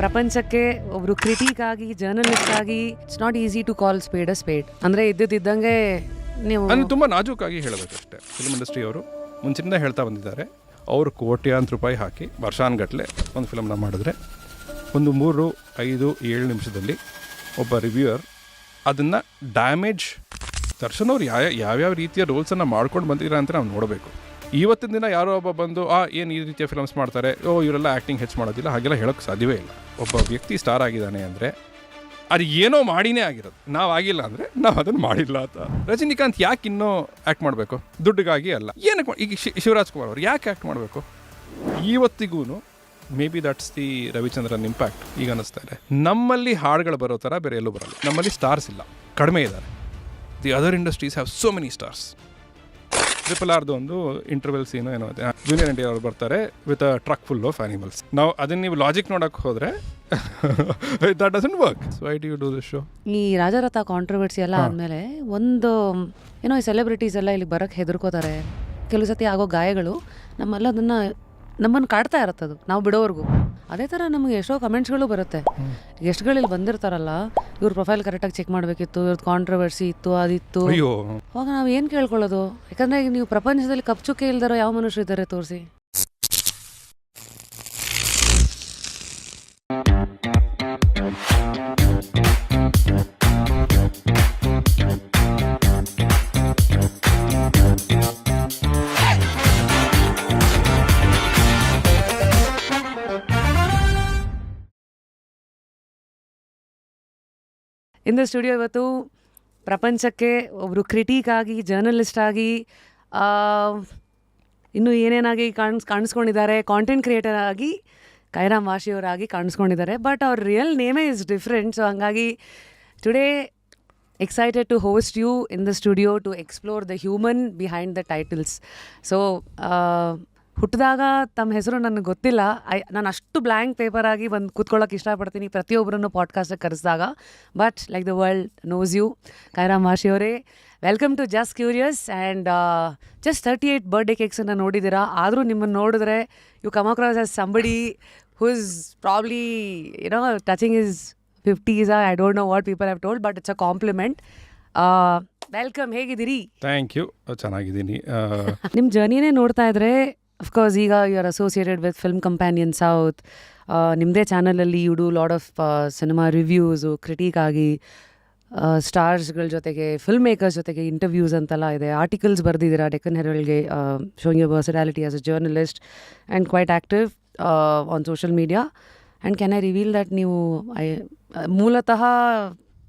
ಪ್ರಪಂಚಕ್ಕೆ ಒಬ್ರು ಕ್ರಿಟಿಕ್ ಆಗಿ ಜರ್ನಲಿಸ್ಟ್ ಆಗಿ it's not easy to call spade a spade. ಅಂದರೆ ಇದ್ದಂಗೆ ನೀವು ಅಂದರೆ ತುಂಬ ನಾಜೂಕಾಗಿ ಹೇಳಬೇಕಷ್ಟೇ. ಫಿಲ್ಮ್ ಇಂಡಸ್ಟ್ರಿ ಅವರು ಮುಂಚಿನಿಂದ ಹೇಳ್ತಾ ಬಂದಿದ್ದಾರೆ, ಅವರು ಕೋಟ್ಯಾಂತರ ರೂಪಾಯಿ ಹಾಕಿ ವರ್ಷಾನುಗಟ್ಟಲೆ ಒಂದು ಫಿಲಮ್ನ ಮಾಡಿದ್ರೆ ಒಂದು 3, 5, 7 ನಿಮಿಷದಲ್ಲಿ ಒಬ್ಬ ರಿವ್ಯೂವರ್ ಅದನ್ನು ಡ್ಯಾಮೇಜ್ ದರ್ಶನ್ ಅವ್ರು ಯಾವ್ಯಾವ ರೀತಿಯ ರೋಲ್ಸನ್ನು ಮಾಡ್ಕೊಂಡು ಬಂದಿದ್ದೀರಾ ಅಂತ ನಾವು ನೋಡಬೇಕು. ಇವತ್ತಿನ ದಿನ ಯಾರೋ ಒಬ್ಬ ಬಂದು ಏನು ಈ ರೀತಿಯ ಫಿಲಮ್ಸ್ ಮಾಡ್ತಾರೆ, ಇವರೆಲ್ಲ ಆ್ಯಕ್ಟಿಂಗ್ ಹೆಚ್ಚು ಮಾಡೋದಿಲ್ಲ, ಹಾಗೆಲ್ಲ ಹೇಳೋಕ್ಕೆ ಸಾಧ್ಯವೇ ಇಲ್ಲ. ಒಬ್ಬ ವ್ಯಕ್ತಿ ಸ್ಟಾರ್ ಆಗಿದ್ದಾನೆ ಅಂದರೆ ಅದು ಏನೋ ಮಾಡಿನೇ ಆಗಿರೋದು. ನಾವು ಆಗಿಲ್ಲ ಅಂದರೆ ನಾವು ಅದನ್ನು ಮಾಡಿಲ್ಲ ಅಂತ. ರಜನಿಕಾಂತ್ ಯಾಕೆ ಇನ್ನೂ ಆ್ಯಕ್ಟ್ ಮಾಡಬೇಕು? ದುಡ್ಡಿಗಾಗಿ ಅಲ್ಲ. ಏನಕ್ಕೆ ಈಗ ಶಿವರಾಜ್ ಕುಮಾರ್ ಅವರು ಯಾಕೆ ಆ್ಯಕ್ಟ್ ಮಾಡಬೇಕು? ಇವತ್ತಿಗೂ may be that's the Ravichandran impact ಈಗ ಅನ್ನಿಸ್ತಾ ಇದೆ. ನಮ್ಮಲ್ಲಿ ಹಾಡುಗಳು ಬರೋ ಥರ ಬೇರೆ ಎಲ್ಲೂ ಬರಲ್ಲ. ನಮ್ಮಲ್ಲಿ ಸ್ಟಾರ್ಸ್ ಇಲ್ಲ, ಕಡಿಮೆ ಇದ್ದಾರೆ. The other industries have so many stars. RRRದು ಒಂದು ಇಂಟರ್ವೆಲ್ ಸೀನು ಏನೋ ಇದೆ, ಜೂನಿಯರ್ ಎನ್.ಟಿ.ಆರ್ ಅವರು ಬರ್ತಾರೆ with a truck full of animals. ನಾವು ಅದನ್ನು ನೀವು ಲಾಜಿಕ್ ನೋಡೋಕೆ ಹೋದರೆ that doesn't work. So why do you do this show? ಈ ರಾಜರಥ ಕಾಂಟ್ರವರ್ಸಿ ಎಲ್ಲ ಆದಮೇಲೆ ಒಂದು ಏನೋ ಈ ಸೆಲೆಬ್ರಿಟೀಸ್ ಎಲ್ಲ ಇಲ್ಲಿ ಬರೋಕ್ಕೆ ಹೆದರ್ಕೋತಾರೆ. ಕೆಲವು ಸತಿ ಆಗೋ ಗಾಯಗಳು ನಮ್ಮನ್ನು ಕಾಡ್ತಾ ಇರುತ್ತದು ನಾವು ಬಿಡೋವರೆಗೂ. ಅದೇ ಥರ ನಮಗೆ ಎಷ್ಟೋ ಕಮೆಂಟ್ಸ್ಗಳು ಬರುತ್ತೆ. ಗೆಸ್ಟ್ಗಳಲ್ಲಿ ಬಂದಿರ್ತಾರಲ್ಲ, ಇವ್ರ ಪ್ರೊಫೈಲ್ ಕರೆಕ್ಟಾಗಿ ಚೆಕ್ ಮಾಡಬೇಕಿತ್ತು, ಇವ್ರದ್ದು ಕಾಂಟ್ರವರ್ಸಿ ಇತ್ತು, ಅದಿತ್ತು. ಅವಾಗ ನಾವು ಏನು ಕೇಳ್ಕೊಳ್ಳೋದು? ಯಾಕಂದರೆ ಈಗ ನೀವು ಪ್ರಪಂಚದಲ್ಲಿ ಕಪ್ಚುಕ್ಕೆ ಇಲ್ದಾರೋ ಯಾವ ಮನುಷ್ಯರು ಇದ್ದಾರೆ ತೋರಿಸಿ. ಇನ್ ದ ಸ್ಟುಡಿಯೋ ಇವತ್ತು ಪ್ರಪಂಚಕ್ಕೆ ಒಬ್ಬರು ಕ್ರಿಟಿಕ್ ಆಗಿ ಜರ್ನಲಿಸ್ಟ್ ಆಗಿ ಇನ್ನೂ ಏನೇನಾಗಿ ಕಾಣಿಸ್ಕೊಂಡಿದ್ದಾರೆ, ಕಾಂಟೆಂಟ್ ಕ್ರಿಯೇಟರ್ ಆಗಿ ಕೈರಾಮ್ ವಾಶಿಯವರಾಗಿ ಕಾಣಿಸ್ಕೊಂಡಿದ್ದಾರೆ. ಬಟ್ ಅವ್ರ ರಿಯಲ್ ನೇಮೇ ಇಸ್ ಡಿಫ್ರೆಂಟ್. ಸೊ ಹಂಗಾಗಿ today excited to host you in the studio to explore the human behind the titles. So ಹುಟ್ಟಿದಾಗ ತಮ್ಮ ಹೆಸರು ನನಗೆ ಗೊತ್ತಿಲ್ಲ. ನಾನು ಅಷ್ಟು ಬ್ಲ್ಯಾಂಕ್ ಪೇಪರ್ ಆಗಿ ಬಂದು ಕೂತ್ಕೊಳ್ಳೋಕೆ ಇಷ್ಟಪಡ್ತೀನಿ ಪ್ರತಿಯೊಬ್ಬರನ್ನು ಪಾಡ್ಕಾಸ್ಟಿಗೆ ಕರೆಸಿದಾಗ. But like the world knows you. Kairam ವಾಶಿಯವರೇ, welcome to Just Curious. And just 38 birthday ಕೇಕ್ಸನ್ನು ನೋಡಿದ್ದೀರಾ. ಆದರೂ ನಿಮ್ಮನ್ನು ನೋಡಿದ್ರೆ you come across as somebody who is probably touching his 50s. I don't know what people have told, but it's a compliment. Welcome, ಹೇಗಿದ್ದೀರಿ? Thank you, ಚೆನ್ನಾಗಿದ್ದೀನಿ. ನಿಮ್ಮ ಜರ್ನಿನೇ ನೋಡ್ತಾ ಇದ್ರೆ ಅಫ್ಕೋರ್ಸ್ ಈಗ you are associated with Film Companion South. ನಿಮ್ಮದೇ ಚಾನಲಲ್ಲಿ you do lot of cinema reviews, critic ಆಗಿ ಸ್ಟಾರ್ಸ್ಗಳ ಜೊತೆಗೆ, ಫಿಲ್ಮ್ ಮೇಕರ್ಸ್ ಜೊತೆಗೆ ಇಂಟರ್ವ್ಯೂಸ್ ಅಂತೆಲ್ಲ ಇದೆ. ಆರ್ಟಿಕಲ್ಸ್ ಬರೆದಿದ್ದೀರಾ ಡೆಕ್ಕನ್ ಹೆರಾಲ್ಡ್ಗೆ, showing your versatility as a journalist and quite active on social media. And can I reveal that ನೀವು ಮೂಲತಃ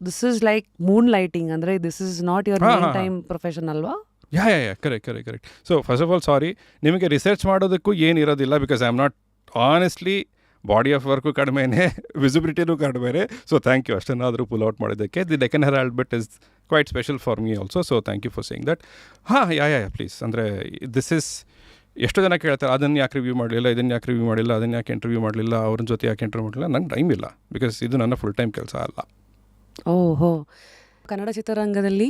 this is like moonlighting, ಅಂದರೆ this is not your main time profession ಅಲ್ವಾ? Yeah correct. So first of all sorry, ನಿಮಗೆ research ಮಾಡೋದಕ್ಕೂ ಏನಿರೋದಿಲ್ಲ. Because I am not honestly, body of work ಕಡಿಮೆನೇ, ವಿಸಿಬಿಲಿಟಿನೂ ಕಡಿಮೆನೇ. ಸೊ ಥ್ಯಾಂಕ್ ಯು ಅಷ್ಟನ್ನಾದರೂ pull out ಮಾಡಿದ್ದಕ್ಕೆ. The Deccan Herald bit is quite special for me also. So thank you for saying that. Yeah please. ಅಂದರೆ this is, ಎಷ್ಟೋ ಜನ ಕೇಳ್ತಾರೆ ಅದನ್ನು ಯಾಕೆ ರಿವ್ಯೂ ಮಾಡಲಿಲ್ಲ, ಇದನ್ನು ಯಾಕೆ ರಿವ್ಯೂ ಮಾಡಿಲ್ಲ, ಅದನ್ನು ಯಾಕೆ ಇಂಟರ್ವ್ಯೂ ಮಾಡಲಿಲ್ಲ, ಅವ್ರ ಜೊತೆ ಯಾಕೆ ಇಂಟರ್ವ್ಯೂ ಮಾಡಲಿಲ್ಲ. ನಂಗೆ ಟೈಮ್ ಇಲ್ಲ, ಬಿಕಾಸ್ ಇದು ನನ್ನ ಫುಲ್ ಟೈಮ್ ಕೆಲಸ ಅಲ್ಲ. ಓಹೋ. ಕನ್ನಡ ಚಿತ್ರರಂಗದಲ್ಲಿ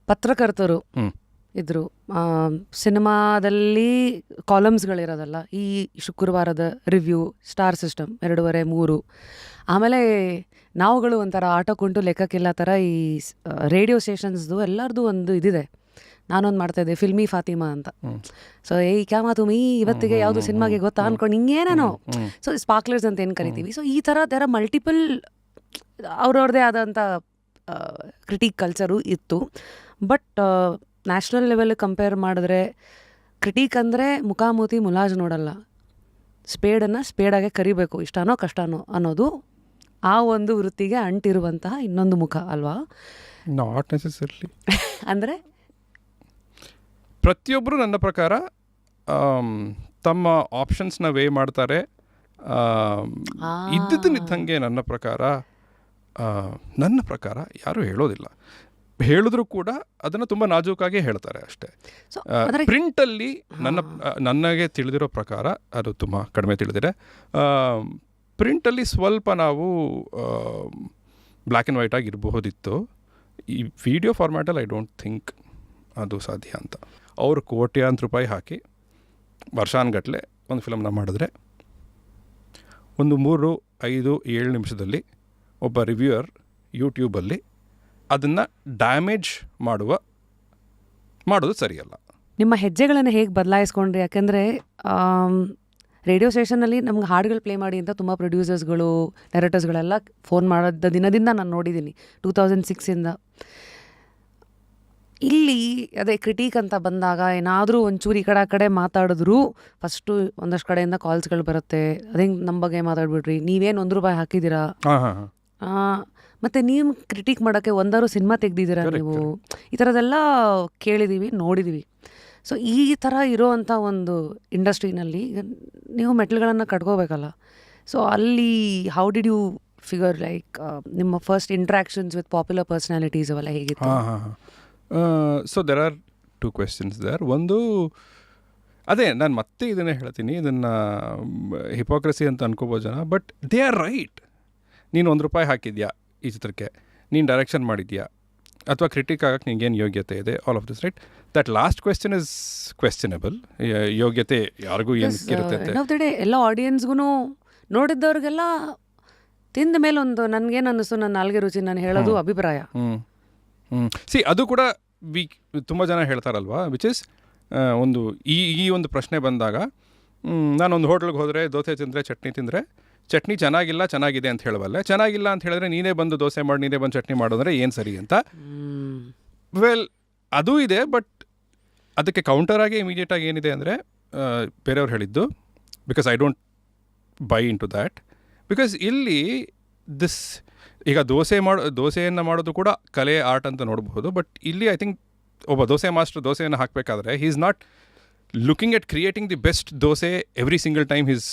ಪತ್ರಕರ್ತರು ಇದ್ದರು. ಸಿನಿಮಾದಲ್ಲಿ ಕಾಲಮ್ಸ್ಗಳಿರೋದಲ್ಲ, ಈ ಶುಕ್ರವಾರದ ರಿವ್ಯೂ, ಸ್ಟಾರ್ ಸಿಸ್ಟಮ್ 2.5, 3. ಆಮೇಲೆ ನಾವುಗಳು ಒಂಥರ ಆಟೋ ಕುಂಟು ಲೆಕ್ಕಕ್ಕಿಲ್ಲ ಥರ ಈ ರೇಡಿಯೋ ಸ್ಟೇಷನ್ಸ್ದು ಎಲ್ಲರದು ಒಂದು ಇದಿದೆ. ನಾನೊಂದು ಮಾಡ್ತಾಯಿದ್ದೆ, ಫಿಲ್ಮಿ ಫಾತಿಮಾ ಅಂತ. ಸೊ ಕ್ಯಾಮಾ ತುಮಿ ಇವತ್ತಿಗೆ ಯಾವುದು ಸಿನಿಮಾಗೆ ಗೊತ್ತಾ ಅಂದ್ಕೊಂಡು ಹಿಂಗೇನೇನೋ. ಸೊ ಸ್ಪಾರ್ಕ್ಲರ್ಸ್ ಅಂತ ಏನು ಕರಿತೀವಿ. ಸೊ ಈ ಥರ ದರ ಮಲ್ಟಿಪಲ್ ಅವ್ರವ್ರದ್ದೇ ಆದಂಥ ಕ್ರಿಟಿಕ್ ಕಲ್ಚರು ಇತ್ತು. ಬಟ್ ನ್ಯಾಷನಲ್ ಲೆವೆಲ್ ಕಂಪೇರ್ ಮಾಡಿದ್ರೆ ಕ್ರಿಟಿಕ್ ಅಂದರೆ ಮುಖಾಮುಖಿ ಮುಲಾಜ್ ನೋಡಲ್ಲ, ಸ್ಪೇಡನ್ನು ಸ್ಪೇಡಾಗೆ ಕರಿಬೇಕು, ಇಷ್ಟನೋ ಕಷ್ಟನೋ ಅನ್ನೋದು ಆ ಒಂದು ವೃತ್ತಿಗೆ ಅಂಟಿರುವಂತಹ ಇನ್ನೊಂದು ಮುಖ ಅಲ್ವಾ? Not necessarily. ಅಂದರೆ ಪ್ರತಿಯೊಬ್ಬರು ನನ್ನ ಪ್ರಕಾರ ತಮ್ಮ ಆಪ್ಷನ್ಸ್ನ ವೇ ಮಾಡ್ತಾರೆ. ಇದ್ದಂಗೆ ನನ್ನ ಪ್ರಕಾರ ಯಾರೂ ಹೇಳೋದಿಲ್ಲ. ಹೇಳಿದ್ರು ಕೂಡ ಅದನ್ನು ತುಂಬ ನಾಜೂಕಾಗಿ ಹೇಳ್ತಾರೆ ಅಷ್ಟೇ. ಪ್ರಿಂಟಲ್ಲಿ ನನಗೆ ತಿಳಿದಿರೋ ಪ್ರಕಾರ, ಅದು ತುಂಬ ಕಡಿಮೆ ತಿಳಿದಿದೆ, ಪ್ರಿಂಟಲ್ಲಿ ಸ್ವಲ್ಪ ನಾವು ಬ್ಲ್ಯಾಕ್ ಆ್ಯಂಡ್ ವೈಟ್ ಆಗಿರಬಹುದಿತ್ತು. ಈ ವಿಡಿಯೋ ಫಾರ್ಮ್ಯಾಟಲ್ಲಿ ಐ ಡೋಂಟ್ ಥಿಂಕ್ ಅದು ಸಾಧ್ಯ ಅಂತ. ಅವರು ಕೋಟ್ಯಾಂತರ ರೂಪಾಯಿ ಹಾಕಿ ವರ್ಷಾನುಗಟ್ಟಲೆ ಒಂದು ಫಿಲಮ್ನ ಮಾಡಿದ್ರೆ ಒಂದು 3, 5, 7 ನಿಮಿಷದಲ್ಲಿ ಒಬ್ಬ ರಿವ್ಯೂಯರ್ ಯೂಟ್ಯೂಬಲ್ಲಿ ಅದನ್ನು ಡ್ಯಾಮೇಜ್ ಮಾಡೋದು ಸರಿಯಲ್ಲ. ನಿಮ್ಮ ಹೆಜ್ಜೆಗಳನ್ನು ಹೇಗೆ ಬದಲಾಯಿಸ್ಕೊಂಡ್ರಿ? ಯಾಕೆಂದರೆ ರೇಡಿಯೋ ಸ್ಟೇಷನಲ್ಲಿ ನಮ್ಗೆ ಹಾಡುಗಳು ಪ್ಲೇ ಮಾಡಿ ಅಂತ ತುಂಬ ಪ್ರೊಡ್ಯೂಸರ್ಸ್ಗಳು, ಡೈರೆಕ್ಟರ್ಸ್ಗಳೆಲ್ಲ ಫೋನ್ ಮಾಡೋದ ದಿನದಿಂದ ನಾನು ನೋಡಿದ್ದೀನಿ 2006ಇಂದ. ಇಲ್ಲಿ ಅದೇ ಕ್ರಿಟಿಕ್ ಅಂತ ಬಂದಾಗ ಏನಾದರೂ ಒಂಚೂರು ಈ ಕಡೆ ಮಾತಾಡಿದ್ರು ಫಸ್ಟು ಒಂದಷ್ಟು ಕಡೆಯಿಂದ ಕಾಲ್ಸ್ಗಳು ಬರುತ್ತೆ. ಅದೇ ನಮ್ಮ ಬಗ್ಗೆ ಮಾತಾಡ್ಬಿಡ್ರಿ, ನೀವೇನು ₹1 ಹಾಕಿದ್ದೀರಾ, ಮತ್ತು ನೀವು ಕ್ರಿಟಿಕ್ ಮಾಡೋಕ್ಕೆ ಒಂದಾರು ಸಿನಿಮಾ ತೆಗ್ದಿದ್ದೀರಾ ನೀವು, ಈ ಥರದ್ದೆಲ್ಲ ಕೇಳಿದ್ದೀವಿ, ನೋಡಿದ್ದೀವಿ. ಸೊ ಈ ಥರ ಇರೋವಂಥ ಒಂದು ಇಂಡಸ್ಟ್ರಿನಲ್ಲಿ ನೀವು ಮೆಟ್ಲ್ಗಳನ್ನು ಕಟ್ಕೋಬೇಕಲ್ಲ. ಸೊ ಅಲ್ಲಿ how did you figure like ನಿಮ್ಮ first interactions with popular personalities ಅವೆಲ್ಲ ಹೇಗಿತ್ತು? So there are 2 questions there. ಒಂದು, ಅದೇ ನಾನು ಮತ್ತೆ ಇದನ್ನೇ ಹೇಳ್ತೀನಿ, ಇದನ್ನು ಹಿಪೋಕ್ರಸಿ ಅಂತ ಅನ್ಕೋಬೋದು ಜನ, ಬಟ್ ದೇ ಆರ್ ರೈಟ್. ನೀನು ₹1 ಹಾಕಿದ್ಯಾ ಈ ಚಿತ್ರಕ್ಕೆ, ನೀನು ಡೈರೆಕ್ಷನ್ ಮಾಡಿದ್ಯಾ, ಅಥವಾ ಕ್ರಿಟಿಕ್ ಆಗಕ್ಕೆ ನಿಂಗೇನು ಯೋಗ್ಯತೆ ಇದೆ, all of this right. That last question is questionable. ಯೋಗ್ಯತೆ ಯಾರಿಗೂ ಏನಕ್ಕಿರುತ್ತೆ ಅಂತ ಎಂಡ್ ಆಫ್ ದ ಡೇ ಎಲ್ಲ ಆಡಿಯನ್ಸ್ಗೂ ನೋಡಿದ್ದವ್ರಿಗೆಲ್ಲ ತಿಂದ ಮೇಲೆ ಒಂದು ನನಗೇನು ಅನ್ನಿಸ್ತು, ನನ್ನ ನಾಲ್ಗೆ ರುಚಿ ನಾನು ಹೇಳೋದು ಅಭಿಪ್ರಾಯ. ಅದು ಕೂಡ ತುಂಬ ಜನ ಹೇಳ್ತಾರಲ್ವಾ, ವಿಚ್ ಇಸ್ ಒಂದು ಈ ಒಂದು ಪ್ರಶ್ನೆ ಬಂದಾಗ, ನಾನೊಂದು ಹೋಟ್ಲಿಗೆ ಹೋದರೆ ದೋಸೆ ತಿಂದರೆ ಚಟ್ನಿ ಚೆನ್ನಾಗಿಲ್ಲ ಚೆನ್ನಾಗಿದೆ ಅಂತ ಹೇಳಬಲ್ಲೆ, ಚೆನ್ನಾಗಿಲ್ಲ ಅಂತ ಹೇಳಿದ್ರೆ ನೀನೇ ಬಂದು ದೋಸೆ ಮಾಡಿ ನೀನೇ ಬಂದು ಚಟ್ನಿ ಮಾಡೋದ್ರೆ ಏನು ಸರಿ ಅಂತ. ವೆಲ್, ಅದು ಇದೆ, ಬಟ್ ಅದಕ್ಕೆ ಕೌಂಟರಾಗಿ ಇಮಿಡಿಯೇಟಾಗಿ ಏನಿದೆ ಅಂದರೆ ಬೇರೆಯವ್ರು ಹೇಳಿದ್ದು, because I don't buy into that. Because ಇಲ್ಲಿ ಈಗ ದೋಸೆಯನ್ನು ಮಾಡೋದು ಕೂಡ ಕಲೆ, ಆರ್ಟ್ ಅಂತ ನೋಡಬಹುದು. ಬಟ್ ಇಲ್ಲಿ ಐ ಥಿಂಕ್ ಒಬ್ಬ ದೋಸೆ ಮಾಸ್ಟರ್ ದೋಸೆಯನ್ನು ಹಾಕಬೇಕಾದ್ರೆ he is not looking at creating the best dosa every single time he's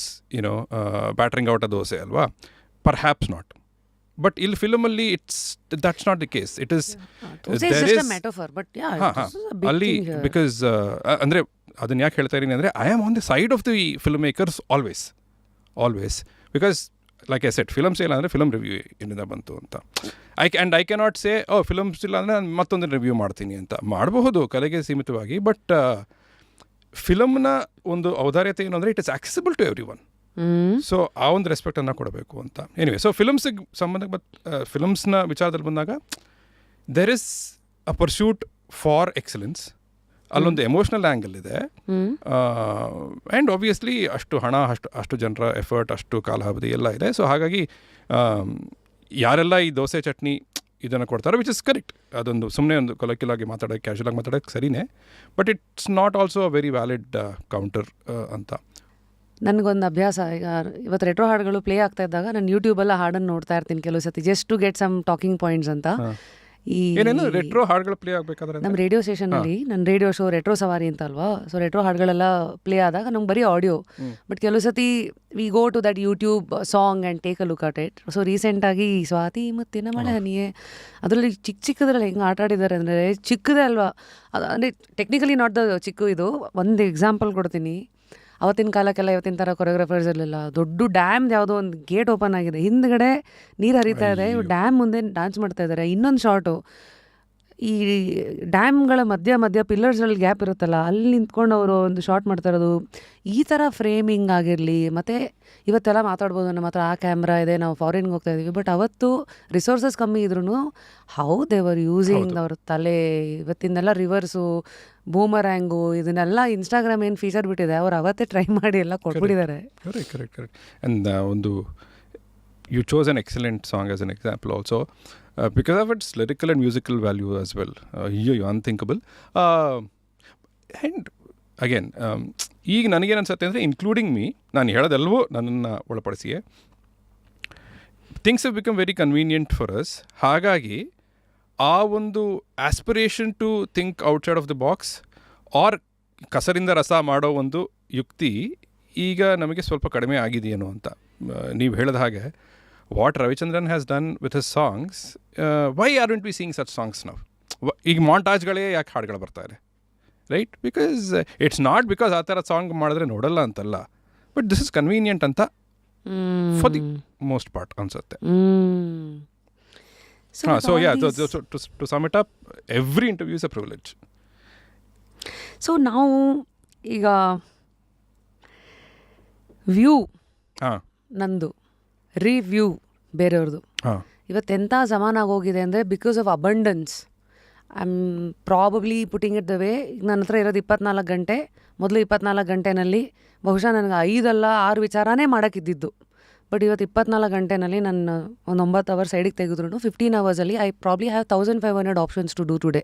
battering out a dosa alva, perhaps not, but in film alli that's not the case. It is dosa is just a metaphor, but yeah, this is a big alli thing here. Because andre adan yak ಹೇಳ್ತಾ ಇದೀನಿ ಅಂದ್ರೆ I am on the side of the filmmakers always, because like I said, films ಇಲ್ಲ ಅಂದರೆ film review ಏನಿಂದ ಬಂತು ಅಂತ. I cannot say films ಇಲ್ಲ ಅಂದರೆ ನಾನು ಮತ್ತೊಂದು ರಿವ್ಯೂ ಮಾಡ್ತೀನಿ ಅಂತ. ಮಾಡಬಹುದು ಕಲೆಗೆ ಸೀಮಿತವಾಗಿ, ಬಟ್ ಫಿಲಮ್ನ ಒಂದು ಔದಾರ್ಯತೆ ಏನು ಅಂದರೆ it is accessible to everyone. So ಆ ಒಂದು ರೆಸ್ಪೆಕ್ಟನ್ನು ಕೊಡಬೇಕು ಅಂತ. ಎನಿವೆ, ಸೊ ಫಿಲಮ್ಸಿಗೆ ಫಿಲಮ್ಸ್ನ ವಿಚಾರದಲ್ಲಿ ಬಂದಾಗ there is a pursuit for excellence. ಅಲ್ಲೊಂದು ಎಮೋಷ್ನಲ್ ಆ್ಯಂಗಲ್ ಇದೆ, ಆ್ಯಂಡ್ ಆಬ್ವಿಯಸ್ಲಿ ಅಷ್ಟು ಹಣ, ಅಷ್ಟು ಜನರ ಎಫರ್ಟ್, ಅಷ್ಟು ಕಾಲಾವಧಿ ಎಲ್ಲ ಇದೆ. ಸೊ ಹಾಗಾಗಿ ಯಾರೆಲ್ಲ ಈ ದೋಸೆ ಚಟ್ನಿ ಇದನ್ನು ಕೊಡ್ತಾರೆ, ವಿಚ್ ಇಸ್ ಕರೆಕ್ಟ್. ಅದೊಂದು ಸುಮ್ಮನೆ ಒಂದು ಕೊಲಕ್ಯುಲ್ ಆಗಿ ಮಾತಾಡೋಕ್ಕೆ, ಕ್ಯಾಶುವಲ್ ಆಗಿ ಮಾತಾಡೋಕ್ಕೆ ಸರಿನೇ, but it's not also a very valid counter ಅಂತ. ನನಗೊಂದು ಅಭ್ಯಾಸ, ಈಗ ಇವತ್ತು ರೆಟ್ರೋ ಹಾಡುಗಳು ಪ್ಲೇ ಆಗ್ತಾ ಇದ್ದಾಗ ನಾನು ಯೂಟ್ಯೂಬೆಲ್ಲ ಹಾಡನ್ನು ನೋಡ್ತಾ ಇರ್ತೀನಿ ಕೆಲವು ಸತಿ, just to get some talking points ಅಂತ. ಈ ರೆಟ್ರೋ ಹಾಡುಗಳು ಪ್ಲೇ ಆಗಬೇಕಾದ್ರೆ ನಮ್ಮ ರೇಡಿಯೋ ಸ್ಟೇಷನಲ್ಲಿ, ನನ್ನ ರೇಡಿಯೋ ಶೋ ರೆಟ್ರೋ ಸವಾರಿ ಅಂತ ಅಲ್ವಾ, ಸೊ ರೆಟ್ರೋ ಹಾಡುಗಳೆಲ್ಲ ಪ್ಲೇ ಆದಾಗ ನಮ್ಗೆ ಬರೀ ಆಡಿಯೋ, ಬಟ್ ಕೆಲವು ಸತಿ we go to that YouTube song and take a look at it. So ರೀಸೆಂಟಾಗಿ ಸ್ವಾತಿ ಮುತ್ತಿನ ಮಳೆ ಹನಿಯೇ, ಅದರಲ್ಲಿ ಚಿಕ್ಕದ್ರಲ್ಲಿ ಹೆಂಗೆ ಆಟ ಆಡಿದ್ದಾರೆ ಅಂದರೆ ಚಿಕ್ಕದೇ ಅಲ್ವಾ, ಅಂದರೆ ಟೆಕ್ನಿಕಲಿ ನಾಟ್ ದ ಚಿಕ್ಕ. ಇದು ಒಂದು ಎಕ್ಸಾಂಪಲ್ ಕೊಡ್ತೀನಿ. ಅವತ್ತಿನ ಕಾಲಕ್ಕೆಲ್ಲ ಇವತ್ತಿನ ಥರ ಕೊರಿಯೋಗ್ರಾಫರ್ಸ್ ಇರಲಿಲ್ಲ. ದೊಡ್ಡ ಡ್ಯಾಮ್ ಯಾವುದೋ ಒಂದು ಗೇಟ್ ಓಪನ್ ಆಗಿದೆ, ಹಿಂದ್ಗಡೆ ನೀರು ಹರಿತಾ ಇದೆ, ಇವ್ರು ಡ್ಯಾಮ್ ಮುಂದೆ ಡ್ಯಾನ್ಸ್ ಮಾಡ್ತಾ ಇದ್ದಾರೆ. ಇನ್ನೊಂದು ಶಾರ್ಟು, ಈ ಡ್ಯಾಮ್ಗಳ ಮಧ್ಯ ಪಿಲ್ಲರ್ಸ್ಗಳಲ್ಲಿ ಗ್ಯಾಪ್ ಇರುತ್ತಲ್ಲ, ಅಲ್ಲಿ ನಿಂತ್ಕೊಂಡು ಅವರು ಒಂದು ಶಾರ್ಟ್ ಮಾಡ್ತಾ ಇರೋದು. ಈ ಥರ ಫ್ರೇಮಿಂಗ್ ಆಗಿರಲಿ. ಮತ್ತು ಇವತ್ತೆಲ್ಲ ಮಾತಾಡ್ಬೋದು, ನಮ್ಮ ಹತ್ರ ಆ ಕ್ಯಾಮ್ರಾ ಇದೆ, ನಾವು ಫಾರಿನ್ಗೆ ಹೋಗ್ತಾ ಇದ್ದೀವಿ, ಬಟ್ ಅವತ್ತು ರಿಸೋರ್ಸಸ್ ಕಮ್ಮಿ ಇದ್ರೂ ಹೌ ದೇವರ್ ಯೂಸಿಂಗ್ ಅವ್ರ ತಲೆ. ಇವತ್ತಿಂದೆಲ್ಲ ರಿವರ್ಸು, ಬೂಮರ್ಯಾಂಗು, ಇದನ್ನೆಲ್ಲ ಇನ್ಸ್ಟಾಗ್ರಾಮ್ ಏನು ಫೀಚರ್ ಬಿಟ್ಟಿದೆ, ಅವ್ರು ಅವತ್ತೇ ಟ್ರೈ ಮಾಡಿ ಎಲ್ಲ ಕೊಟ್ಬಿಟ್ಟಿದ್ದಾರೆ. ಕರೆಕ್ಟ್. ಆ್ಯಂಡ್ ಒಂದು you chose an excellent song as an example also, because of its lyrical and musical value as well. Unthinkable. And again, ಈಗ ನನಗೇನು ಅನ್ಸುತ್ತೆ ಅಂದರೆ, ಇನ್ಕ್ಲೂಡಿಂಗ್ ಮೀ, ನಾನು ಹೇಳೋದೆಲ್ಲವೂ ನನ್ನನ್ನು ಒಳಪಡಿಸಿಯೇ, things have become very convenient for us. ಹಾಗಾಗಿ ಆ ಒಂದು aspiration to think outside of the box or ಕಸರಿಂದ ರಸ ಮಾಡೋ ಒಂದು ಯುಕ್ತಿ ಈಗ ನಮಗೆ ಸ್ವಲ್ಪ ಕಡಿಮೆ ಆಗಿದೆಯೇನೋ ಅಂತ. ನೀವು ಹೇಳಿದ ಹಾಗೆ, what Ravichandran has done with his songs, why aren't we seeing such songs ನಾವು? ಈಗ ಮಾಂಟಾಜ್ಗಳೇ ಯಾಕೆ ಹಾಡುಗಳು ಬರ್ತಾ ಇದೆ, right? Because it's not because ಆ ಥರ ಸಾಂಗ್ ಮಾಡಿದ್ರೆ ನೋಡಲ್ಲ ಅಂತಲ್ಲ, ಬಟ್ ದಿಸ್ ಇಸ್ ಕನ್ವೀನಿಯೆಂಟ್ ಅಂತ ಫಾರ್ ದಿ ಮೋಸ್ಟ್ ಪಾರ್ಟ್ ಅನ್ಸುತ್ತೆ. So yeah, to sum it up, every interview is a privilege. So now, ಈಗ ವ್ಯೂ ನಂದು ರಿವ್ಯೂ ಬೇರೆಯವ್ರದ್ದು. ಹಾಂ ಇವತ್ತೆಂಥ ಜಮಾನಾಗೋಗಿದೆ ಅಂದರೆ because of abundance I am probably putting it the way. ಈಗ ನನ್ನ ಹತ್ರ ಇರೋದು 24 ಗಂಟೆ. ಮೊದಲು 24 ಗಂಟೆನಲ್ಲಿ ಬಹುಶಃ ನನಗೆ 5 ಅಲ್ಲ 6 ವಿಚಾರನೇ ಮಾಡೋಕ್ಕಿದ್ದಿದ್ದು. ಬಟ್ ಇವತ್ತು 24 ಗಂಟೆನಲ್ಲಿ ನನ್ನ ಒಂದು 9 ಅವರ್ಸ್ ಸೈಡಿಗೆ ತೆಗೆದ್ರು 15 ಅವರ್ಸಲ್ಲಿ I probably have 1500 options to do today.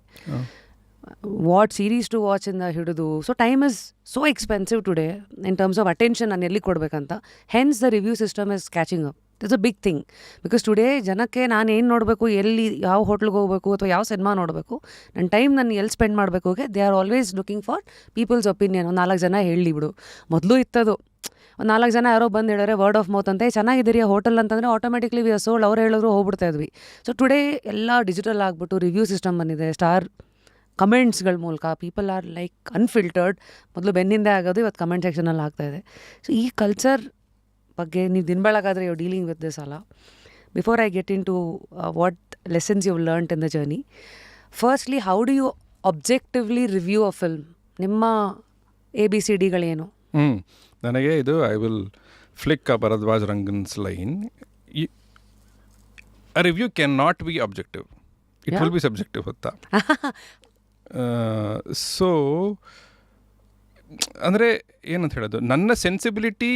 What series to watch ಇಂದ ಹಿಡಿದು. So time is so expensive today in terms of attention ನಾನು ಎಲ್ಲಿ ಕೊಡಬೇಕಂತ. Hence the review system is catching up. It's a big thing because today ಜನಕ್ಕೆ ನಾನು ಏನು ನೋಡಬೇಕು, ಎಲ್ಲಿ ಯಾವ ಹೋಟ್ಲಿಗೆ ಹೋಗಬೇಕು ಅಥವಾ ಯಾವ ಸಿನಿಮಾ ನೋಡಬೇಕು, ನನ್ನ ಟೈಮ್ ನಾನು ಎಲ್ಲಿ ಸ್ಪೆಂಡ್ ಮಾಡಬೇಕು, they are always looking for people's opinion. ಒಂದು 4 ಜನ ಹೇಳಿ ಬಿಡು. ಮೊದಲು ಇತ್ತದು, ಒಂದು 4 ಜನ ಯಾರೋ ಬಂದು ಹೇಳಿದ್ರೆ ವರ್ಡ್ ಆಫ್ ಮೌತ್ ಅಂತ ಚೆನ್ನಾಗಿದ್ದೀರಿ ಹೋಟೆಲ್ ಅಂತಂದರೆ ಆಟೋಮೆಟಿಕ್ಲಿ ವಿ ಆರ್ ಸೋಲ್ಡ್. ಅವ್ರು ಹೇಳಿದ್ರು ಹೋಗ್ಬಿಡ್ತಾ ಇದ್ವಿ. ಸೊ ಟುಡೇ ಎಲ್ಲ ಡಿಜಿಟಲ್ ಆಗಿಬಿಟ್ಟು ರಿವ್ಯೂ ಸಿಸ್ಟಮ್ ಬಂದಿದೆ. ಸ್ಟಾರ್ ಕಮೆಂಟ್ಸ್ಗಳ ಮೂಲಕ ಪೀಪಲ್ ಆರ್ ಲೈಕ್ ಅನ್ಫಿಲ್ಟರ್ಡ್. ಮೊದಲು ಬೆನ್ನಿಂದೆ ಆಗೋದು, ಇವತ್ತು ಕಮೆಂಟ್ ಸೆಕ್ಷನಲ್ಲಿ ಆಗ್ತಾಯಿದೆ. ಸೊ ಈ ಕಲ್ಚರ್ ಬಗ್ಗೆ ನೀವು ದಿನ ಬೆಳಗಾದರೆ ಯು ಡೀಲಿಂಗ್ ವಿತ್ ದಿಸ್ ಅಲ್ಲ. Before I get into what lessons you learnt in the journey, firstly how do you objectively review a film? ನಿಮ್ಮ ABCDಗಳೇನು? ನನಗೆ ಇದು I will flick a Bharadwaj Rangan's line. A review can not be objective, it will be subjective ಗೊತ್ತಾ. ಸೊ ಅಂದರೆ ಏನಂತ ಹೇಳೋದು, ನನ್ನ sensibility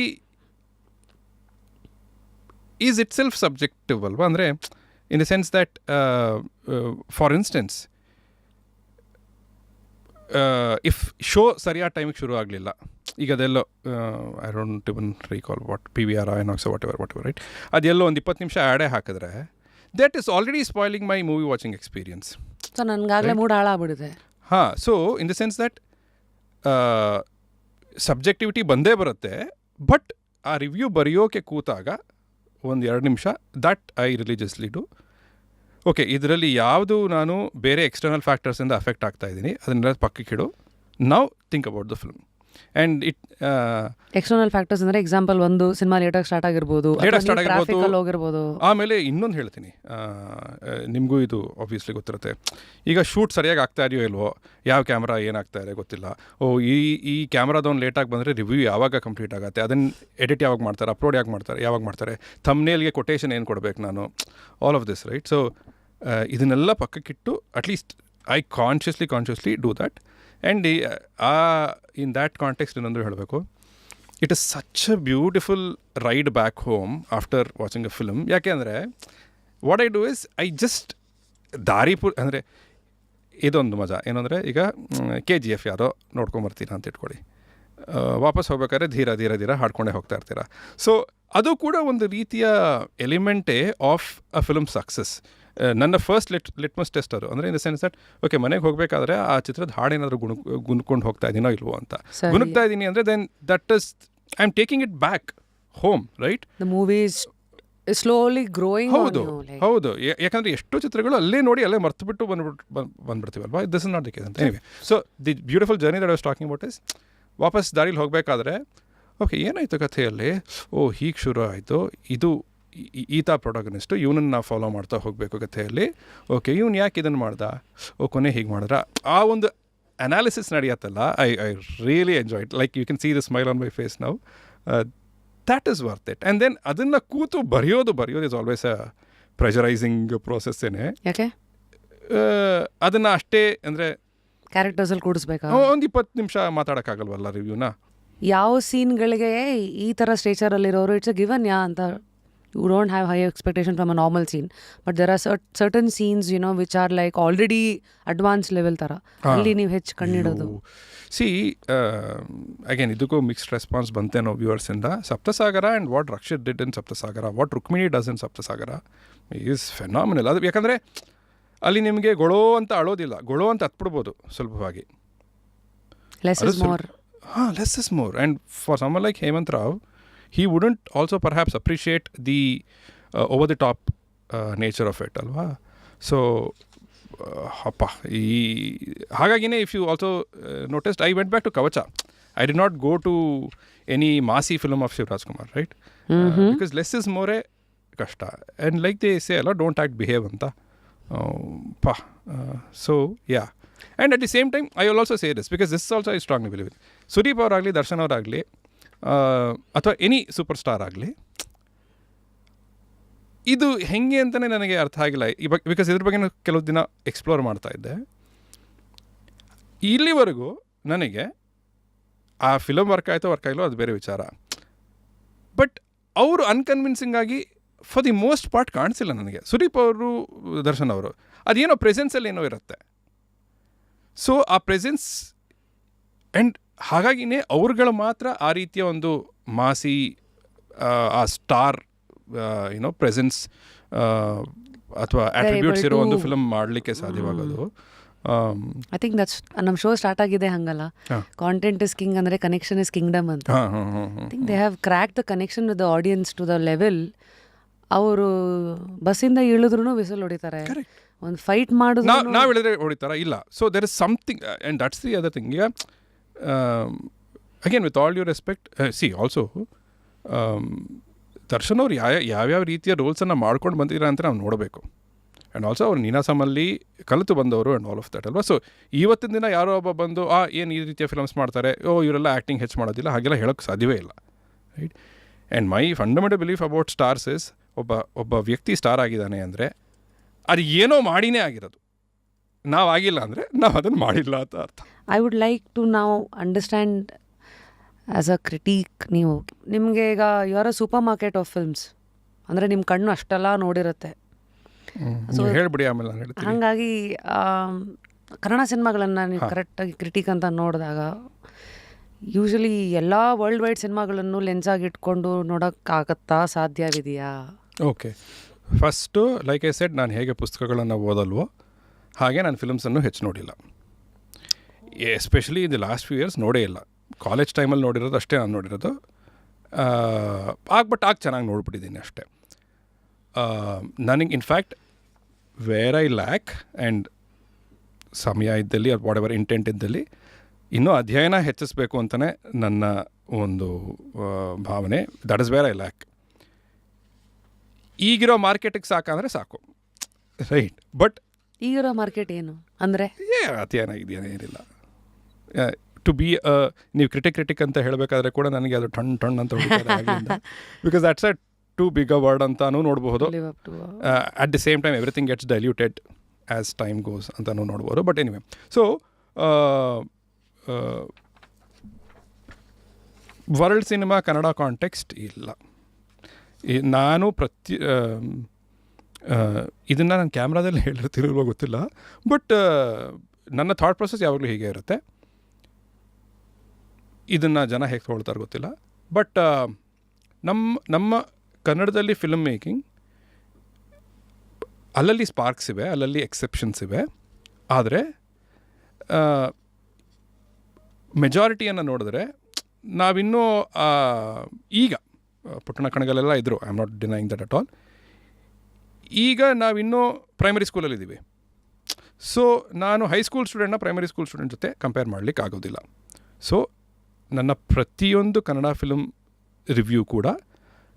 is itself subjective ಅಲ್ವಾ. ಅಂದರೆ in the sense that for instance if show ಸರಿಯಾದ ಟೈಮಿಗೆ ಶುರು ಆಗಲಿಲ್ಲ, ಈಗ ಅದೆಲ್ಲೋ I don't even recall what PVR INOX whatever right, ಅದೆಲ್ಲೋ ಒಂದು 20 ನಿಮಿಷ ಆ್ಯಡೇ ಹಾಕಿದ್ರೆ that is already spoiling my movie watching experience. So ನನಗಾಗಲೇ ಮೂಡ್ ಹಾಳಾಗ್ಬಿಡುತ್ತೆ. ಹಾಂ, so in the sense that subjectivity ಬಂದೇ ಬರುತ್ತೆ. ಬಟ್ ಆ ರಿವ್ಯೂ ಬರೆಯೋಕೆ ಕೂತಾಗ 1-2 ನಿಮಿಷ that I religiously do. Okay, ಇದರಲ್ಲಿ ಯಾವುದು ನಾನು ಬೇರೆ ಎಕ್ಸ್ಟರ್ನಲ್ ಫ್ಯಾಕ್ಟರ್ಸಿಂದ ಅಫೆಕ್ಟ್ ಆಗ್ತಾ ಇದ್ದೀನಿ ಅದನ್ನೆಲ್ಲ ಪಕ್ಕಕ್ಕಿಡು. Now think about the film. And it external factors ಅಂದರೆ ಎಕ್ಸಾಂಪಲ್ ಒಂದು ಸಿನಿಮಾ ಲೇಟಾಗಿ ಸ್ಟಾರ್ಟ್ ಆಗಿರ್ಬೋದು, ಹೋಗಿರ್ಬೋದು. ಆಮೇಲೆ ಇನ್ನೊಂದು ಹೇಳ್ತೀನಿ, ನಿಮಗೂ ಇದು ಆಬ್ವಿಯಸ್ಲಿ ಗೊತ್ತಿರುತ್ತೆ. ಈಗ ಶೂಟ್ ಸರಿಯಾಗಿ ಆಗ್ತಾ ಇದೆಯೋ ಇಲ್ವೋ, ಯಾವ ಕ್ಯಾಮ್ರಾ ಏನಾಗ್ತಾ ಇದೆ ಗೊತ್ತಿಲ್ಲ. ಈ ಕ್ಯಾಮ್ರಾದವ್ನು ಲೇಟಾಗಿ ಬಂದರೆ ರಿವ್ಯೂ ಯಾವಾಗ ಕಂಪ್ಲೀಟ್ ಆಗುತ್ತೆ, ಅದನ್ನು ಎಡಿಟ್ ಯಾವಾಗ ಮಾಡ್ತಾರೆ, ಅಪ್ಲೋಡ್ ಯಾವಾಗ ಮಾಡ್ತಾರೆ, ಥಂಬ್ನೇಲ್ಗೆ ಕೊಟೇಶನ್ ಏನು ಕೊಡಬೇಕು ನಾನು, all of this right. So ಇದನ್ನೆಲ್ಲ ಪಕ್ಕಕ್ಕಿಟ್ಟು at least I consciously do that. And in that context ಇನ್ನೊಂದು ಹೇಳಬೇಕು, it is such a beautiful ride back home after watching a film. ಯಾಕೆ ಅಂದರೆ what I do is I just ಅಂದರೆ ಇದೊಂದು ಮಜಾ ಏನು ಅಂದರೆ, ಈಗ KGF ಯಾರೋ ನೋಡ್ಕೊಂಬರ್ತೀರ ಅಂತ ಇಟ್ಕೊಳ್ಳಿ, ವಾಪಸ್ ಹೋಗ್ಬೇಕಾದ್ರೆ ಧೀರ ಹಾಡ್ಕೊಂಡೇ ಹೋಗ್ತಾ ಇರ್ತೀರ. ಸೊ ಅದು ಕೂಡ ಒಂದು ರೀತಿಯ ಎಲಿಮೆಂಟೇ ಆಫ್ ಅ ಫಿಲ್ಮ್ ಸಕ್ಸಸ್. ನನ್ನ ಫಸ್ಟ್ ಲಿಟ್ಮಸ್ ಟೆಸ್ಟ್ ಅದು. ಅಂದರೆ in the sense that okay, ಮನೆಗೆ ಹೋಗಬೇಕಾದ್ರೆ ಆ ಚಿತ್ರದ ಹಾಡೇನಾದರೂ ಗುಣ್ಕೊಂಡು ಹೋಗ್ತಾ ಇದ್ದೀನೋ ಇಲ್ವೋ ಅಂತ. ಗುಣಗ್ತಾ ಇದ್ದೀನಿ ಅಂದರೆ then that is I am taking it back home, right. The movie is slowly growing. ಹೌದು, ಯಾಕಂದರೆ ಎಷ್ಟೋ ಚಿತ್ರಗಳು ಅಲ್ಲೇ ನೋಡಿ ಅಲ್ಲೇ ಮರ್ತುಬಿಟ್ಟು ಬಂದ್ಬಿಡ್ತೀವಲ್ವಾ. This is not the case ಅಂತ. Anyway, so the beautiful journey that I was talking about is, ವಾಪಸ್ ದಾರಿಲಿ ಹೋಗಬೇಕಾದ್ರೆ ಓಕೆ ಏನಾಯಿತು ಕಥೆಯಲ್ಲಿ, ಹೀಗೆ ಶುರು ಆಯಿತು, ಇದು ಈತ ಪ್ರೊಟಗನಿಸ್ಟು, ಇವನನ್ನು ನಾವು ಫಾಲೋ ಮಾಡ್ತಾ ಹೋಗಬೇಕು ಕಥೆಯಲ್ಲಿ. ಓಕೆ, ಇವನು ಯಾಕೆ ಇದನ್ನು ಮಾಡ್ದ, ಕೊನೆ ಹೀಗೆ ಮಾಡಿದ್ರ, ಆ ಒಂದು ಅನಾಲಿಸಿಸ್ ನಡೆಯತ್ತಲ್ಲ. I really enjoyed. Like you can see the smile on my face now. That is worth it. And then ಅದನ್ನು ಕೂತು ಬರೆಯೋದು ಇಸ್ ಆಲ್ವೇಸ್ ಅ ಪ್ರೆಷರೈಸಿಂಗ್ ಪ್ರೋಸೆಸ್ಸೇನೆ. ಯಾಕೆ ಅದನ್ನು ಅಷ್ಟೇ ಅಂದರೆ ಕ್ಯಾರೆಕ್ಟರ್ಸಲ್ಲಿ ಕೂಡಿಸ್ಬೇಕಾ, ಒಂದು 20 ನಿಮಿಷ ಮಾತಾಡೋಕ್ಕಾಗಲ್ವಲ್ಲ ರಿವ್ಯೂನ. ಯಾವ ಸೀನ್ಗಳಿಗೆ ಈ ಥರ ಸ್ಟೇಚರಲ್ಲಿರೋರು ಇಟ್ಸ್ ಅ ಗಿವನ್ ಅಂತ. You don't have high expectation from a normal scene, but there are certain scenes, you know, which are like already advanced level tara. Alli ನೀವು ಹೆಚ್ಚು ಕಣ್ಣಿಡೋದು. ಸಿ ಅಗೇನ್ ಇದಕ್ಕೂ ಮಿಕ್ಸ್ಡ್ ರೆಸ್ಪಾನ್ಸ್ ಬಂತೇನೋ ವ್ಯೂವರ್ಸಿಂದ. Saptasagara and what Rakshit did in Saptasagara, what Rukmini does in Saptasagara is phenomenal. ಅದು ಯಾಕಂದರೆ ಅಲ್ಲಿ ನಿಮಗೆ ಗೊಳೋ ಅಂತ ಅಳೋದಿಲ್ಲ, ಗೊಳೋ ಅಂತ ಹತ್ಬಿಡ್ಬೋದು ಸುಲಭವಾಗಿ. Less is more. And for someone like Hemanth Rao, he wouldn't also perhaps appreciate the over-the-top nature of it, alva. So, hagagine if you also noticed, I went back to Kavacha. I did not go to any massy film of Shivraj Kumar, right? Because less is more kashta. And like they say, don't act, behave anta. So, yeah. And at the same time, I will also say this, because this is also I strongly believe in. Sudeep avaragli, Darshan avaragli, ಅಥವಾ any super star ಆಗಲಿ, ಇದು ಹೆಂಗೆ ಅಂತಲೇ ನನಗೆ ಅರ್ಥ ಆಗಿಲ್ಲ because ಇದ್ರ ಬಗ್ಗೆ ಕೆಲವು ದಿನ ಎಕ್ಸ್ಪ್ಲೋರ್ ಮಾಡ್ತಾ ಇದ್ದೆ. ಇಲ್ಲಿವರೆಗೂ ನನಗೆ ಆ ಫಿಲಮ್ ವರ್ಕ್ ಆಯಿತೋ ವರ್ಕ್ ಆಗಿಲ್ಲೋ ಅದು ಬೇರೆ ವಿಚಾರ. ಬಟ್ ಅವರು ಅನ್ಕನ್ವಿನ್ಸಿಂಗ್ ಆಗಿ ಫಾರ್ ದಿ ಮೋಸ್ಟ್ ಪಾರ್ಟ್ ಕಾಣಿಸಿಲ್ಲ ನನಗೆ. ಸುದೀಪ್ ಅವರು, ದರ್ಶನ್ ಅವರು, ಅದೇನೋ ಪ್ರೆಸೆನ್ಸಲ್ಲಿ ಏನೋ ಇರುತ್ತೆ. ಸೊ ಆ ಪ್ರೆಸೆನ್ಸ್ ಆ್ಯಂಡ್ ಹಾಗಾಗಿನೇ ಅವ್ರುಗಳು ಮಾತ್ರ ಆ ರೀತಿಯ ಒಂದು ಮಾಸಿ ಆ ಸ್ಟಾರ್ ಏನೋ ಪ್ರೆಸೆನ್ಸ್ ಅಥವಾ ಆಟ್ರಿಬ್ಯೂಟ್ಸ್ ಇರೋ ಒಂದು ಫಿಲಮ್ ಮಾಡಲಿಕ್ಕೆ ಸಾಧ್ಯವಾಗೋದು. ಐ ಥಿಂಕ್ ದಟ್ಸ್ ನಮ್ಮ ಶೋ ಸ್ಟಾರ್ಟ್ ಆಗಿದೆ ಹಂಗಲ್ಲ, ಕಾಂಟೆಂಟ್ ಇಸ್ ಕಿಂಗ್ ಅಂದರೆ ಕನೆಕ್ಷನ್ ಇಸ್ ಕಿಂಗ್ಡಮ್ ಅಂತ. I think they have crack the connection with the audience to the level. ಅವರು ಬಸ್ಸಿಂದ ಇಳಿದ್ರೂ ವಿಸಲ್ ಹೊಡಿತಾರೆ, ಒಂದು ಫೈಟ್ ಮಾಡಿದ್ರು ನಾವು ಹೇಳಿದ್ರೆ ಹೊಡಿತಾರ ಇಲ್ಲ. So there is something and that's the other thing. ಈಗ again with all due respect, see also Darshan ಅವ್ರು ಯಾವ್ಯಾವ ರೀತಿಯ ರೋಲ್ಸನ್ನು ಮಾಡ್ಕೊಂಡು ಬಂದಿದ್ದೀರಾ ಅಂತ ನಾವು ನೋಡಬೇಕು. ಆ್ಯಂಡ್ ಆಲ್ಸೋ ಅವ್ರು ನೀನಾಸಮಲ್ಲಿ ಕಲಿತು ಬಂದವರು ಆ್ಯಂಡ್ ಆಲ್ ಆಫ್ ದಟ್ ಅಲ್ವಾ. ಸೊ ಇವತ್ತಿನ ದಿನ ಯಾರೋ ಒಬ್ಬ ಬಂದು ಏನು ಈ ರೀತಿಯ ಫಿಲ್ಮ್ಸ್ ಮಾಡ್ತಾರೆ, ಇವರೆಲ್ಲ ಆ್ಯಕ್ಟಿಂಗ್ ಹೆಚ್ಚು ಮಾಡೋದಿಲ್ಲ, ಹಾಗೆಲ್ಲ ಹೇಳೋಕ್ಕೆ ಸಾಧ್ಯವೇ ಇಲ್ಲ, right. And my fundamental belief about stars is ಒಬ್ಬ ವ್ಯಕ್ತಿ ಸ್ಟಾರ್ ಆಗಿದ್ದಾನೆ ಅಂದರೆ ಅದು ಏನೋ ಮಾಡಿನೇ ಆಗಿರೋದು. ನಾವು ಆಗಿಲ್ಲ ಅಂದರೆ ನಾವು ಅದನ್ನು ಮಾಡಿಲ್ಲ ಅಂತ ಅರ್ಥ. ಐ ವುಡ್ ಲೈಕ್ ಟು ನಾವು ಅಂಡರ್ಸ್ಟ್ಯಾಂಡ್ ಆ್ಯಸ್ ಅ ಕ್ರಿಟಿಕ್. ನಿಮಗೆ ಈಗ you are a supermarket of films ಅಂದರೆ ನಿಮ್ಮ ಕಣ್ಣು ಅಷ್ಟೆಲ್ಲ ನೋಡಿರುತ್ತೆ. ಸೊ ಹೇಳ್ಬಿಡಿ ಆಮೇಲೆ ನಾನು ಹೇಳ್ತೀನಿ. ಹಾಗಾಗಿ ಕನ್ನಡ ಸಿನಿಮಾಗಳನ್ನು ನೀವು ಕರೆಕ್ಟಾಗಿ ಕ್ರಿಟಿಕ್ ಅಂತ ನೋಡಿದಾಗ ಯೂಶಲಿ ಎಲ್ಲ ವರ್ಲ್ಡ್ ವೈಡ್ ಸಿನಿಮಾಗಳನ್ನು ಲೆನ್ಸಾಗಿ ಇಟ್ಕೊಂಡು ನೋಡೋಕ್ಕಾಗತ್ತಾ, ಸಾಧ್ಯವಿದೆಯಾ? Okay, first like I said, ನಾನು ಹೇಗೆ ಪುಸ್ತಕಗಳನ್ನು ಓದಲ್ವೋ ಹಾಗೆ ನಾನು ಫಿಲ್ಮ್ಸನ್ನು ಹೆಚ್ಚು ನೋಡಿಲ್ಲ. Especially in the last few years ನೋಡೇ ಇಲ್ಲ. ಕಾಲೇಜ್ ಟೈಮಲ್ಲಿ ನೋಡಿರೋದು ಅಷ್ಟೇ ನಾನು ನೋಡಿರೋದು. ಆಗ ಚೆನ್ನಾಗಿ ನೋಡ್ಬಿಟ್ಟಿದ್ದೀನಿ ಅಷ್ಟೇ. ನನಗೆ in fact where I lac and ಸಮಯ ಇದ್ದಲ್ಲಿ ವಾಟ್ ಎವರ್ ಇಂಟೆಂಟ್ ಇದ್ದಲ್ಲಿ ಇನ್ನೂ ಅಧ್ಯಯನ ಹೆಚ್ಚಿಸಬೇಕು ಅಂತಲೇ ನನ್ನ ಒಂದು ಭಾವನೆ. That is where I lac. ಈಗಿರೋ ಮಾರ್ಕೆಟಿಗೆ ಸಾಕಂದರೆ ಸಾಕು, ರೈಟ್. ಬಟ್ ಈಗಿರೋ ಮಾರ್ಕೆಟ್ ಏನು ಅಂದರೆ ಅಧ್ಯಯನ ಇದೆಯೇನೇ ಏನಿಲ್ಲ. ಟು ಬಿ ನೀವು ಕ್ರಿಟಿಕ್ ಅಂತ ಹೇಳಬೇಕಾದ್ರೆ ಕೂಡ ನನಗೆ ಅದು ಟಣ್ ಅಂತ because that's a too big a word ಅಂತಾನೂ ನೋಡಬಹುದು. At the same time everything gets diluted as time goes ಅಂತಲೂ ನೋಡ್ಬೋದು. But anyway, so world cinema Kannada context ಇಲ್ಲ. ನಾನು ಇದನ್ನು ನಾನು ಕ್ಯಾಮ್ರಾದಲ್ಲಿ ಹೇಳಿರ್ತಿರೋ ಗೊತ್ತಿಲ್ಲ, ಬಟ್ ನನ್ನ ಥಾಟ್ ಪ್ರೊಸೆಸ್ ಯಾವಾಗಲೂ ಹೀಗೆ ಇರುತ್ತೆ. ಇದನ್ನು ಜನ ಹೇಗೆ ತೊಗೊಳ್ತಾರೆ ಗೊತ್ತಿಲ್ಲ, ಬಟ್ ನಮ್ಮ ಕನ್ನಡದಲ್ಲಿ ಫಿಲ್ಮ್ ಮೇಕಿಂಗ್ ಅಲ್ಲಲ್ಲಿ ಸ್ಪಾರ್ಕ್ಸ್ ಇವೆ, ಅಲ್ಲಲ್ಲಿ ಎಕ್ಸೆಪ್ಷನ್ಸ್ ಇವೆ. ಆದರೆ ಮೆಜಾರಿಟಿಯನ್ನು ನೋಡಿದ್ರೆ ನಾವಿನ್ನೂ ಈಗ ಪುಟ್ಟಣ ಕಣಗಳೆಲ್ಲ ಇದ್ದರು, I am not denying that at all. ಈಗ ನಾವಿನ್ನೂ ಪ್ರೈಮರಿ ಸ್ಕೂಲಲ್ಲಿದ್ದೀವಿ. ಸೊ ನಾನು ಹೈಸ್ಕೂಲ್ ಸ್ಟೂಡೆಂಟ್ನ ಪ್ರೈಮರಿ ಸ್ಕೂಲ್ ಸ್ಟೂಡೆಂಟ್ ಜೊತೆ ಕಂಪೇರ್ ಮಾಡಲಿಕ್ಕೆ ಆಗೋದಿಲ್ಲ. ಸೊ ನನ್ನ ಪ್ರತಿಯೊಂದು ಕನ್ನಡ ಫಿಲ್ಮ್ ರಿವ್ಯೂ ಕೂಡ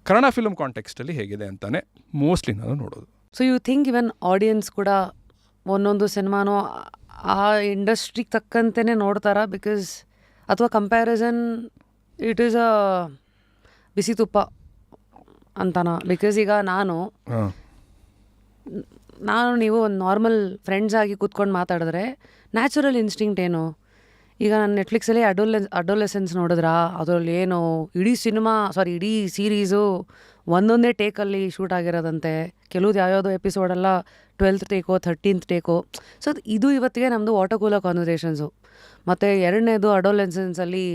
ಕನ್ನಡ ಫಿಲ್ಮ್ ಕಾಂಟೆಕ್ಸ್ಟಲ್ಲಿ ಹೇಗಿದೆ ಅಂತಾನೆ ಮೋಸ್ಟ್ಲಿ ನಾನು ನೋಡೋದು. So you think even audience ಕೂಡ ಒಂದೊಂದು ಸಿನಿಮಾನೋ ಆ ಇಂಡಸ್ಟ್ರಿಗೆ ತಕ್ಕಂತೆಯೇ ನೋಡ್ತಾರಾ? ಬಿಕಾಸ್ ಅಥವಾ ಕಂಪ್ಯಾರಿಸನ್ ಇಟ್ ಈಸ್ ಅ ಬಿಸಿ ತುಪ್ಪ ಅಂತಾನ? ಬಿಕಾಸ್ ಈಗ ನಾನು ನೀವು ಒಂದು ನಾರ್ಮಲ್ ಫ್ರೆಂಡ್ಸ್ ಆಗಿ ಕೂತ್ಕೊಂಡು ಮಾತಾಡಿದ್ರೆ ನ್ಯಾಚುರಲ್ ಇನ್ಸ್ಟಿಂಕ್ಟ್ ಏನು? ಈಗ ನಾನು ನೆಟ್ಫ್ಲಿಕ್ಸಲ್ಲಿ ಅಡೋಲೆಸೆನ್ಸ್ ನೋಡಿದ್ರಾ, ಅದರಲ್ಲಿ ಏನು ಇಡೀ ಇಡೀ ಸೀರೀಸು ಒಂದೊಂದೇ ಟೇಕಲ್ಲಿ ಶೂಟ್ ಆಗಿರೋದಂತೆ. ಕೆಲವ್ದು ಯಾವ್ಯಾವುದೋ ಎಪಿಸೋಡೆಲ್ಲ 12th ಟೇಕೋ 13th ಟೇಕೋ. ಸೊ ಇದು ಇವತ್ತಿಗೆ ನಮ್ಮದು ವಾಟರ್ ಕೂಲರ್ ಕಾನ್ವರ್ಸೇಷನ್ಸು. ಮತ್ತು ಎರಡನೇದು ಅಡೋಲೆಸೆನ್ಸಲ್ಲಿ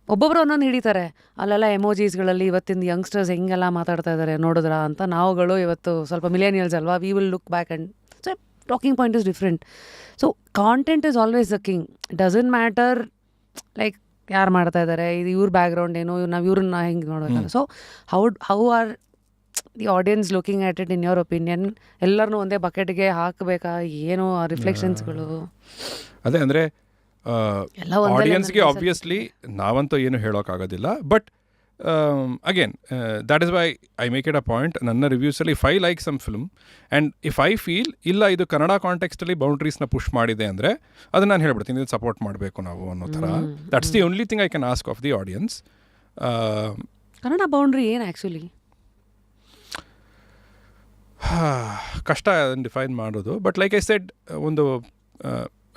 ಒಬ್ಬೊಬ್ಬರು ಒಂದೊಂದು ಹಿಡಿತಾರೆ, ಅಲ್ಲೆಲ್ಲ ಎಮೋಜೀಸ್ಗಳಲ್ಲಿ ಇವತ್ತಿನ ಯಂಗ್ಸ್ಟರ್ಸ್ ಹೆಂಗೆಲ್ಲ ಮಾತಾಡ್ತಾ ಇದ್ದಾರೆ ನೋಡಿದ್ರಾ ಅಂತ. ನಾವುಗಳು ಇವತ್ತು ಸ್ವಲ್ಪ ಮಿಲೇನಿಯಲ್ಸ್ ಅಲ್ವಾ, we will look back and so talking point is different. So content is always the king. Doesn't matter like ಯಾರು ಮಾಡ್ತಾ ಇದ್ದಾರೆ, ಇದು ಇವ್ರ ಬ್ಯಾಕ್ಗ್ರೌಂಡ್ ಏನು, ನಾವು ಇವ್ರನ್ನ ಹೆಂಗೆ ನೋಡಬೇಕಲ್ಲ. So how are the audience looking at it in your opinion? ಎಲ್ಲರನ್ನೂ ಒಂದೇ ಬಕೆಟ್ಗೆ ಹಾಕಬೇಕಾ? ಏನು ಆ ರಿಫ್ಲೆಕ್ಷನ್ಸ್ಗಳು? ಅದೇ ಅಂದರೆ ಆಡಿಯನ್ಸ್ಗೆ ಆಬ್ವಿಯಸ್ಲಿ ನಾವಂತೂ ಏನು ಹೇಳೋಕ್ಕಾಗೋದಿಲ್ಲ. But again that is why I make it a point ನನ್ನ ರಿವ್ಯೂಸಲ್ಲಿ if I like some film and if I feel ಇಲ್ಲ ಇದು ಕನ್ನಡ ಕಾಂಟೆಕ್ಸ್ಟಲ್ಲಿ ಬೌಂಡ್ರೀಸ್ನ ಪುಷ್ ಮಾಡಿದೆ ಅಂದರೆ ಅದನ್ನು ನಾನು ಹೇಳ್ಬಿಡ್ತೀನಿ, ಇದು ಸಪೋರ್ಟ್ ಮಾಡಬೇಕು ನಾವು ಅನ್ನೋ ಥರ. That's the only thing I can ask of the audience. Kannada boundary ಏನು ಆ್ಯಕ್ಚುಲಿ? ಕಷ್ಟ ಡಿಫೈನ್ ಮಾಡೋದು. ಬಟ್ ಲೈಕ್ ಐ ಸೆಡ್, ಒಂದು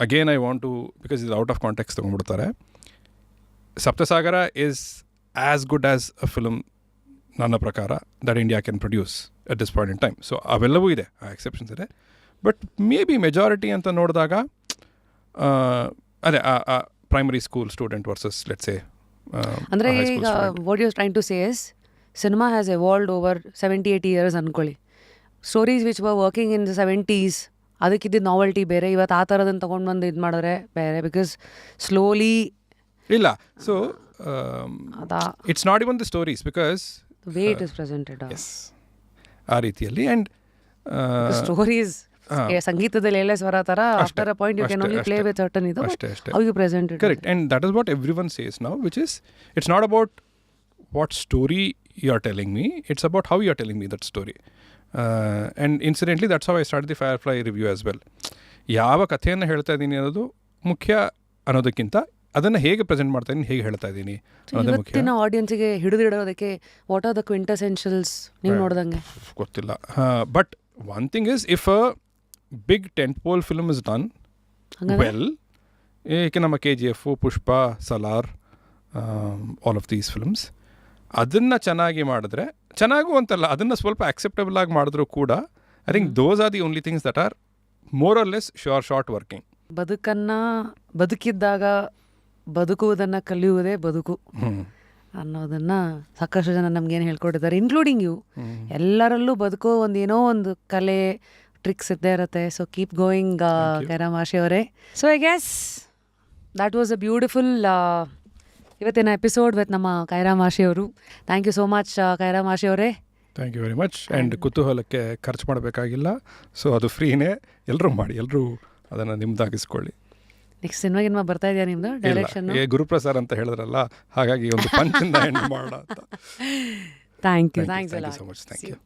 again I want to, because ಇದು ಔಟ್ ಆಫ್ ಕಾಂಟೆಕ್ಸ್ಟ್ ತೊಗೊಂಡ್ಬಿಡ್ತಾರೆ. Saptasagara is as good as a film ನನ್ನ ಪ್ರಕಾರ that India can produce at this point in time. So ಅವೆಲ್ಲವೂ ಇದೆ, ಆ ಎಕ್ಸೆಪ್ಷನ್ಸ್ ಇದೆ. ಬಟ್ ಮೇ ಬಿ ಮೆಜಾರಿಟಿ ಅಂತ ನೋಡಿದಾಗ ಅದೇ primary school student versus let's say. ಅಂದರೆ ಈಗ what you trying to say is cinema has evolved over 70-80 years ಅಂದ್ಕೊಳ್ಳಿ. Stories which were working in the 70s ಅದಕ್ಕಿದ್ದ ನಾವೆಲ್ಟಿ ಬೇರೆ, ಇವತ್ತು ಆ ಥರದನ್ನು ತೊಗೊಂಡು ಬಂದು ಇದು ಮಾಡಿದ್ರೆ ಬೇರೆ. ಬಿಕಾಸ್ ಸ್ಲೋಲಿ ಇಲ್ಲ, ಸೊ ಅದಾ it's not even the stories because way it is presented as ಆ ರೀತಿಯಲ್ಲಿ. ಆ್ಯಂಡ್ ಸ್ಟೋರೀಸ್ ಸಂಗೀತದಲ್ಲಿ ಎಲ್ಲ ಸ್ವರ ಥರ after a point you can only play with certain ಇದು how you presented. Correct. And that is what everyone says now, which is it's not about what story you are telling me, it's about how you are telling me that story. And incidentally that's how I start the Firefly review as well. ಯಾವ ಕಥೆಯನ್ನು ಹೇಳ್ತಾ ಇದ್ದೀನಿ ಅನ್ನೋದು ಮುಖ್ಯ ಅನ್ನೋದಕ್ಕಿಂತ ಅದನ್ನು ಹೇಗೆ present ಮಾಡ್ತಾ ಇದ್ದೀನಿ, ಹೇಗೆ ಹೇಳ್ತಾ ಇದ್ದೀನಿ ಅನ್ನೋದು ಮುಖ್ಯ. ಇವತ್ತಿನ ಆಡಿಯನ್ಸಿಗೆ ಹಿಡಿದಿಡೋದಕ್ಕೆ ವಾಟ್ ಆರ್ ದ ಕ್ವಿಂಟೆಸೆನ್ಷಿಯಲ್ಸ್ ನೀವು ನೋಡ್ದಂಗೆ ಗೊತ್ತಿಲ್ಲ. But one thing is, if a big tentpole film is done well, ಏಕೆ ನಮ್ಮ KGF, Pushpa, Salaar, all of these films, ಅದನ್ನು ಚೆನ್ನಾಗಿ ಮಾಡಿದ್ರೆ, ಚೆನ್ನಾಗೂ ಅಂತಲ್ಲ, ಅದನ್ನು ಸ್ವಲ್ಪ ಅಕ್ಸೆಪ್ಟಬಲ್ ಆಗಿ ಮಾಡಿದ್ರು ಕೂಡ, I think those are the only things that are more or less short working. ಬದುಕನ್ನು ಬದುಕಿದ್ದಾಗ ಬದುಕುವುದನ್ನು ಕಲಿಯುವುದೇ ಬದುಕು ಅನ್ನೋದನ್ನು ಸಾಕಷ್ಟು ಜನ ನಮಗೇನು ಹೇಳ್ಕೊಟ್ಟಿದ್ದಾರೆ, ಇನ್ಕ್ಲೂಡಿಂಗ್ ಯು. ಎಲ್ಲರಲ್ಲೂ ಬದುಕೋ ಒಂದೇನೋ ಒಂದು ಕಲೆ ಟ್ರಿಕ್ಸ್ ಇದ್ದೇ ಇರುತ್ತೆ. So keep going Kairam Vashi ಅವರೇ. So I guess that was a beautiful ಇವತ್ತಿನ ಎಪಿಸೋಡ್ ವಿತ್ ನಮ್ಮ ಕೈರಾಮ್ ವಾಶಿ ಅವರು. Thank you so much Kairam Vashi ಅವರೇ. Thank you very much. ಆ್ಯಂಡ್ ಕುತೂಹಲಕ್ಕೆ ಖರ್ಚು ಮಾಡಬೇಕಾಗಿಲ್ಲ, ಸೊ ಅದು ಫ್ರೀನೇ. ಎಲ್ಲರೂ ಮಾಡಿ, ಎಲ್ಲರೂ ಅದನ್ನು ನಿಮ್ದಾಗಿಸ್ಕೊಳ್ಳಿ. ನೆಕ್ಸ್ಟ್ ಸಿನಿಮಾ ಬರ್ತಾ ಇದೆಯಾ ನಿಮ್ದು ಡೈರೆಕ್ಷನ್? ಗುರುಪ್ರಸಾದ್ ಅಂತ ಹೇಳಿದ್ರಲ್ಲ, ಹಾಗಾಗಿ ಒಂದು ಪಂಚಿಂದ ಎಂಡ್ ಮಾಡೋಣ ಅಂತ. Thank you so much. Thank you.